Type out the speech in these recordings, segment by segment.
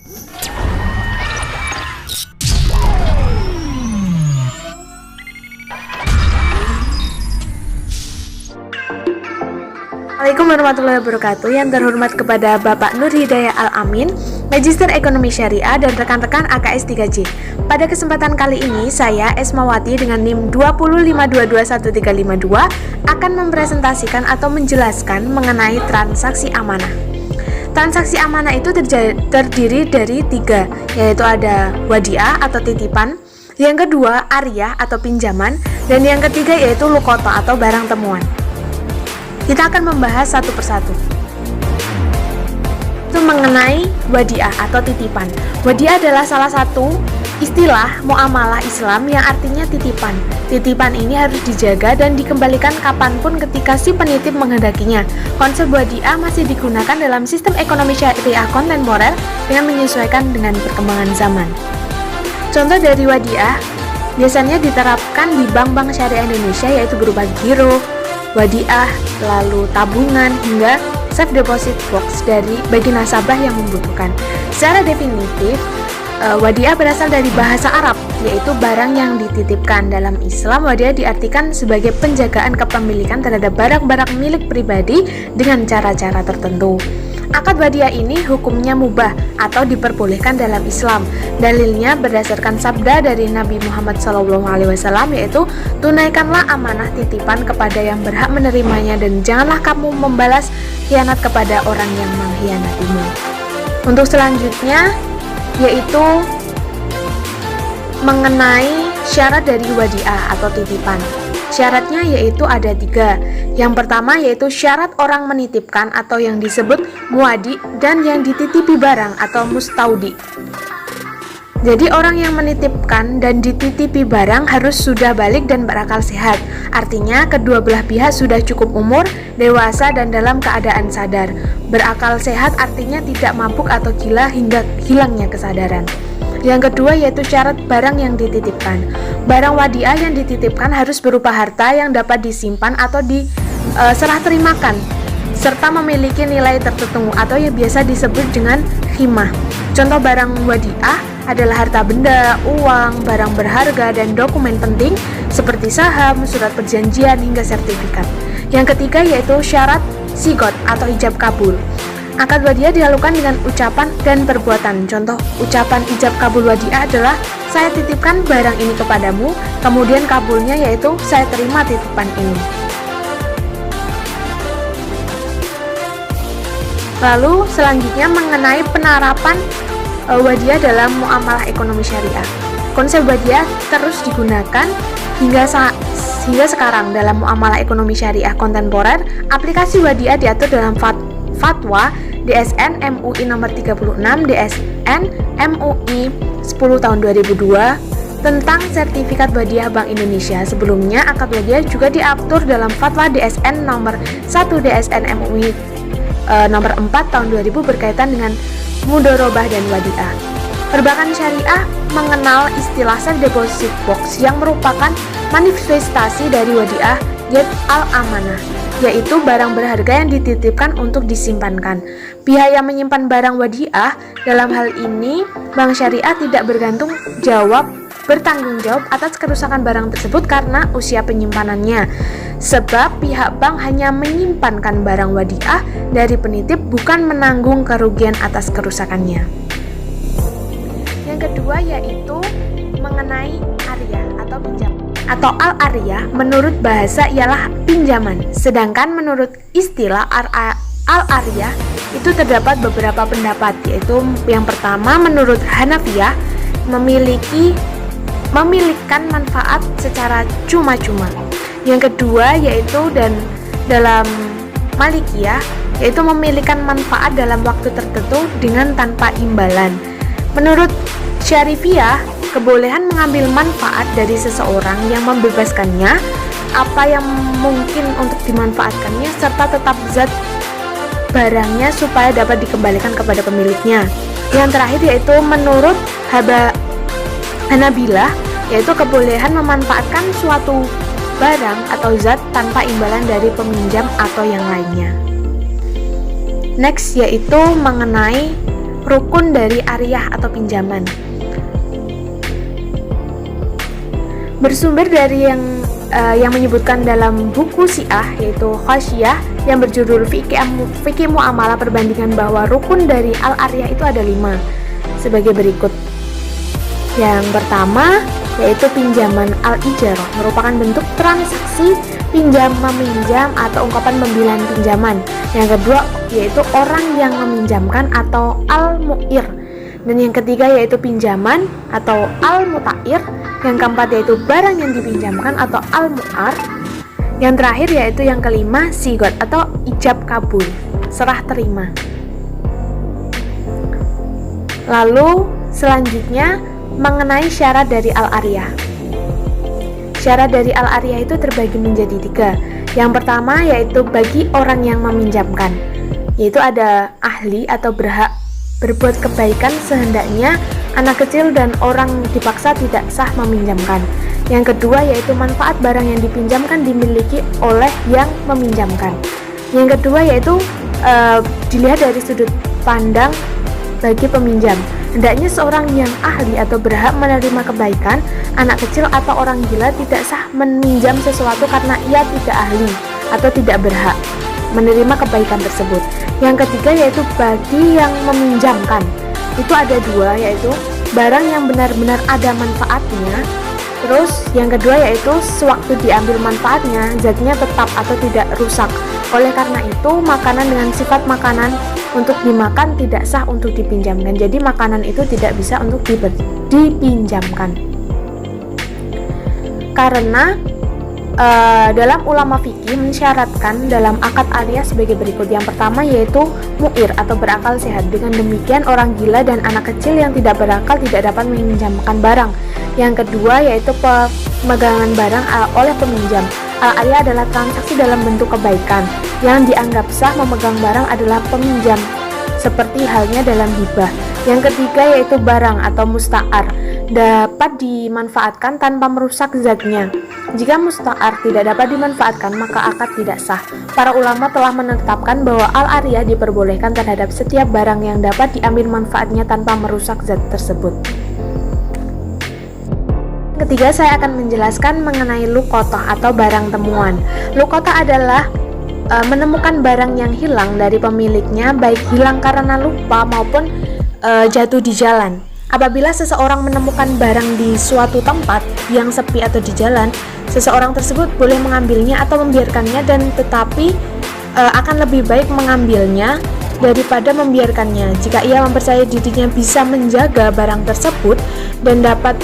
Assalamualaikum warahmatullahi wabarakatuh. Yang terhormat kepada Bapak Nur Hidayah Al-Amin, Magister Ekonomi Syariah dan rekan-rekan AKS 3J. Pada kesempatan kali ini, saya Esmawati dengan NIM 205221352 akan mempresentasikan atau menjelaskan mengenai transaksi amanah. Transaksi amanah itu terdiri dari 3, yaitu ada wadiah atau titipan, yang kedua ariyah atau pinjaman, dan yang ketiga yaitu lukoto atau barang temuan. Kita akan membahas satu persatu. Itu mengenai wadiah atau titipan. Wadiah adalah salah satu istilah muamalah Islam yang artinya titipan. Titipan ini harus dijaga dan dikembalikan kapanpun ketika si penitip menghendakinya. Konsep wadiah masih digunakan dalam sistem ekonomi syariah kontemporer dengan menyesuaikan dengan perkembangan zaman. Contoh dari wadiah biasanya diterapkan di bank-bank syariah Indonesia, yaitu berupa giro, wadiah, lalu tabungan, hingga safe deposit box bagi nasabah yang membutuhkan. Secara definitif, wadiah berasal dari bahasa Arab, yaitu barang yang dititipkan. Dalam Islam, wadiah diartikan sebagai penjagaan kepemilikan terhadap barang-barang milik pribadi dengan cara-cara tertentu. Akad wadiah ini hukumnya mubah atau diperbolehkan dalam Islam. Dalilnya berdasarkan sabda dari Nabi Muhammad SAW, yaitu tunaikanlah amanah titipan kepada yang berhak menerimanya dan janganlah kamu membalas khianat kepada orang yang mengkhianatimu. Untuk selanjutnya yaitu mengenai syarat dari wadiah atau titipan. Syaratnya yaitu ada 3. Yang pertama yaitu syarat orang menitipkan atau yang disebut muadi, dan yang dititipi barang atau mustaudi. Jadi orang yang menitipkan dan dititipi barang harus sudah balik dan berakal sehat. Artinya kedua belah pihak sudah cukup umur, dewasa, dan dalam keadaan sadar. Berakal sehat artinya tidak mabuk atau gila hingga hilangnya kesadaran. Yang kedua yaitu syarat barang yang dititipkan. Barang wadiah yang dititipkan harus berupa harta yang dapat disimpan atau diserah terimakan, serta memiliki nilai tertentu atau yang biasa disebut dengan khimah. Contoh barang wadiah adalah harta benda, uang, barang berharga, dan dokumen penting seperti saham, surat perjanjian, hingga sertifikat. Yang ketiga yaitu syarat sigot atau ijab kabul. Akad wadiah dilakukan dengan ucapan dan perbuatan. Contoh ucapan ijab kabul wadiah adalah saya titipkan barang ini kepadamu, kemudian kabulnya yaitu saya terima titipan ini. Lalu selanjutnya mengenai penerapan wadiah dalam muamalah ekonomi syariah. Konsep wadiah terus digunakan hingga sekarang dalam muamalah ekonomi syariah kontemporer. Aplikasi wadiah diatur dalam Fatwa DSN MUI nomor 36 DSN MUI 10 tahun 2002 tentang sertifikat wadiah Bank Indonesia. Sebelumnya akad wadiah juga diatur dalam Fatwa DSN nomor 1 DSN MUI nomor 4 tahun 2000 berkaitan dengan mudorobah dan wadiah. Perbankan syariah mengenal istilah safe deposit box yang merupakan manifestasi dari wadiah yaitu al-amanah, yaitu barang berharga yang dititipkan untuk disimpankan. Pihak yang menyimpan barang wadiah, dalam hal ini bank syariah, tidak bertanggung jawab atas kerusakan barang tersebut karena usia penyimpanannya, sebab pihak bank hanya menyimpankan barang wadiah dari penitip, bukan menanggung kerugian atas kerusakannya. Yang kedua yaitu mengenai ariyah atau pinjaman atau al-ariyah. Menurut bahasa ialah pinjaman, sedangkan menurut istilah al-ariyah itu terdapat beberapa pendapat, yaitu yang pertama menurut Hanafiyah memilikan manfaat secara cuma-cuma. Yang kedua yaitu dan dalam Malikiyah yaitu memilikan manfaat dalam waktu tertentu dengan tanpa imbalan. Menurut Syarifiyah, kebolehan mengambil manfaat dari seseorang yang membebaskannya apa yang mungkin untuk dimanfaatkannya, serta tetap zat barangnya supaya dapat dikembalikan kepada pemiliknya. Yang terakhir yaitu menurut Hanabilah, yaitu kebolehan memanfaatkan suatu barang atau zat tanpa imbalan dari peminjam atau yang lainnya. Next yaitu mengenai rukun dari ariyah atau pinjaman. Bersumber dari yang menyebutkan dalam buku Syiah, yaitu Khosyiyah, yang berjudul Fikih Muamalah perbandingan bahwa rukun dari al-ariyah itu ada 5 sebagai berikut. Yang pertama yaitu pinjaman al-ijarah, merupakan bentuk transaksi pinjam meminjam atau ungkapan pembelian pinjaman. Yang kedua yaitu orang yang meminjamkan atau al-mu'ir. Dan yang ketiga yaitu pinjaman atau al-muta'ir. Yang keempat yaitu barang yang dipinjamkan atau al-mu'ar. Yang terakhir yaitu yang kelima sigot atau ijab kabul, serah terima. Lalu selanjutnya mengenai syarat dari al-ariyah. Syarat dari al-ariyah itu terbagi menjadi 3. Yang pertama yaitu bagi orang yang meminjamkan, yaitu ada ahli atau berhak berbuat kebaikan sehendaknya anak kecil dan orang dipaksa tidak sah meminjamkan. Yang kedua yaitu manfaat barang yang dipinjamkan dimiliki oleh yang meminjamkan. Yang kedua yaitu dilihat dari sudut pandang bagi peminjam. Hendaknya seorang yang ahli atau berhak menerima kebaikan, anak kecil atau orang gila tidak sah meminjam sesuatu karena ia tidak ahli atau tidak berhak menerima kebaikan tersebut. Yang ketiga yaitu bagi yang meminjamkan. Itu ada 2, yaitu barang yang benar-benar ada manfaatnya. Terus yang kedua yaitu sewaktu diambil manfaatnya, zatnya tetap atau tidak rusak. Oleh karena itu, makanan dengan sifat makanan untuk dimakan tidak sah untuk dipinjamkan. Jadi makanan itu tidak bisa untuk dipinjamkan. Karena dalam ulama fikih mensyaratkan dalam akad ariyah sebagai berikut. Yang pertama yaitu mu'ir atau berakal sehat. Dengan demikian orang gila dan anak kecil yang tidak berakal tidak dapat meminjamkan barang. Yang kedua yaitu pemegangan barang oleh peminjam. Al-ariyah adalah transaksi dalam bentuk kebaikan. Yang dianggap sah memegang barang adalah peminjam, seperti halnya dalam hibah. Yang ketiga yaitu barang atau musta'ar, dapat dimanfaatkan tanpa merusak zatnya. Jika musta'ar tidak dapat dimanfaatkan, maka akad tidak sah. Para ulama telah menetapkan bahwa al-ariyah diperbolehkan terhadap setiap barang yang dapat diambil manfaatnya tanpa merusak zat tersebut. Ketiga, saya akan menjelaskan mengenai luqatah atau barang temuan. Luqatah adalah menemukan barang yang hilang dari pemiliknya, baik hilang karena lupa maupun jatuh di jalan. Apabila seseorang menemukan barang di suatu tempat yang sepi atau di jalan, seseorang tersebut boleh mengambilnya atau membiarkannya, dan tetapi akan lebih baik mengambilnya daripada membiarkannya. Jika ia mempercayai dirinya bisa menjaga barang tersebut dan dapat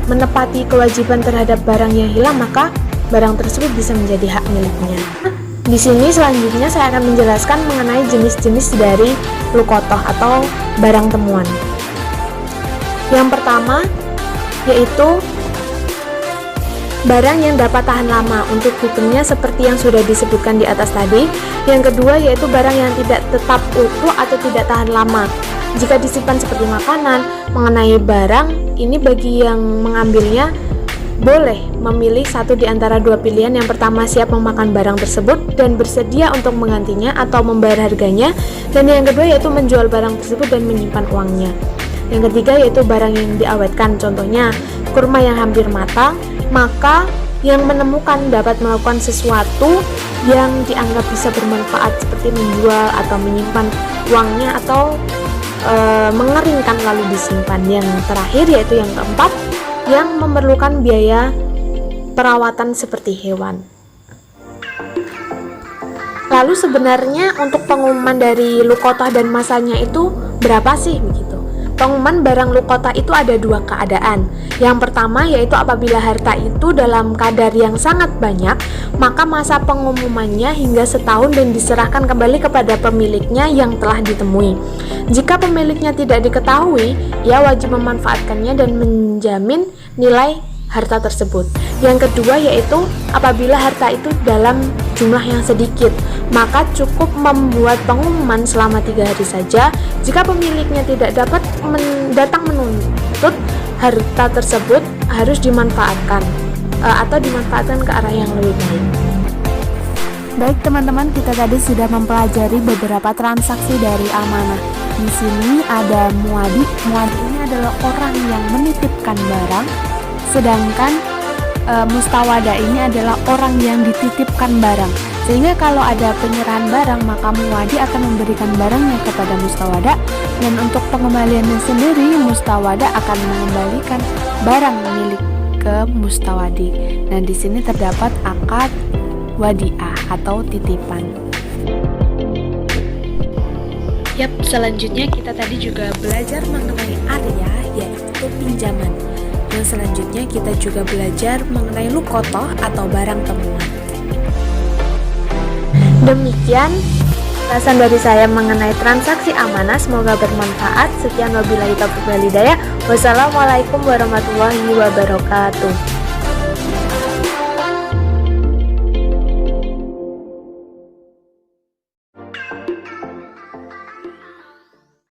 menepati kewajiban terhadap barang yang hilang, maka barang tersebut bisa menjadi hak miliknya. Di sini selanjutnya saya akan menjelaskan mengenai jenis-jenis dari luqatah atau barang temuan. Yang pertama yaitu barang yang dapat tahan lama, untuk hukumnya seperti yang sudah disebutkan di atas tadi. Yang kedua yaitu barang yang tidak tetap utuh atau tidak tahan lama. Jika disimpan seperti makanan. Mengenai barang ini, bagi yang mengambilnya boleh memilih satu di antara 2 pilihan. Yang pertama, siap memakan barang tersebut dan bersedia untuk menggantinya atau membayar harganya. Dan yang kedua yaitu menjual barang tersebut dan menyimpan uangnya. Yang ketiga yaitu barang yang diawetkan, contohnya kurma yang hampir matang, maka yang menemukan dapat melakukan sesuatu yang dianggap bisa bermanfaat seperti menjual atau menyimpan uangnya atau mengeringkan lalu disimpan. Yang terakhir yaitu yang keempat, yang memerlukan biaya perawatan seperti hewan. Lalu sebenarnya untuk pengumuman dari luqatah dan masanya itu berapa sih begitu? Pengumuman barang luqatah itu ada 2 keadaan. Yang pertama yaitu apabila harta itu dalam kadar yang sangat banyak, maka masa pengumumannya hingga setahun dan diserahkan kembali kepada pemiliknya yang telah ditemui. Jika pemiliknya tidak diketahui, ia wajib memanfaatkannya dan menjamin nilai harta tersebut. Yang kedua yaitu apabila harta itu dalam jumlah yang sedikit, maka cukup membuat pengumuman selama 3 hari saja. Jika pemiliknya tidak dapat datang menuntut, harta tersebut harus dimanfaatkan atau dimanfaatkan ke arah yang lebih baik. Baik teman-teman, kita tadi sudah mempelajari beberapa transaksi dari amanah. Di sini ada muadi. Muadi ini adalah orang yang menitipkan barang, sedangkan mustawada ini adalah orang yang dititipkan barang. Sehingga kalau ada penyerahan barang, maka muadi akan memberikan barangnya kepada mustawada, dan untuk pengembaliannya sendiri, mustawada akan mengembalikan barang milik ke mustawadi. Nah, di sini terdapat akad wadiah atau titipan. Yap, selanjutnya kita tadi juga belajar mengenai arya, yaitu pinjaman. Dan selanjutnya kita juga belajar mengenai lukotoh atau barang temuan. Demikian ulasan dari saya mengenai transaksi amanah, semoga bermanfaat. Sekian wabillahi taufiq wal hidayah. Wassalamualaikum warahmatullahi wabarakatuh.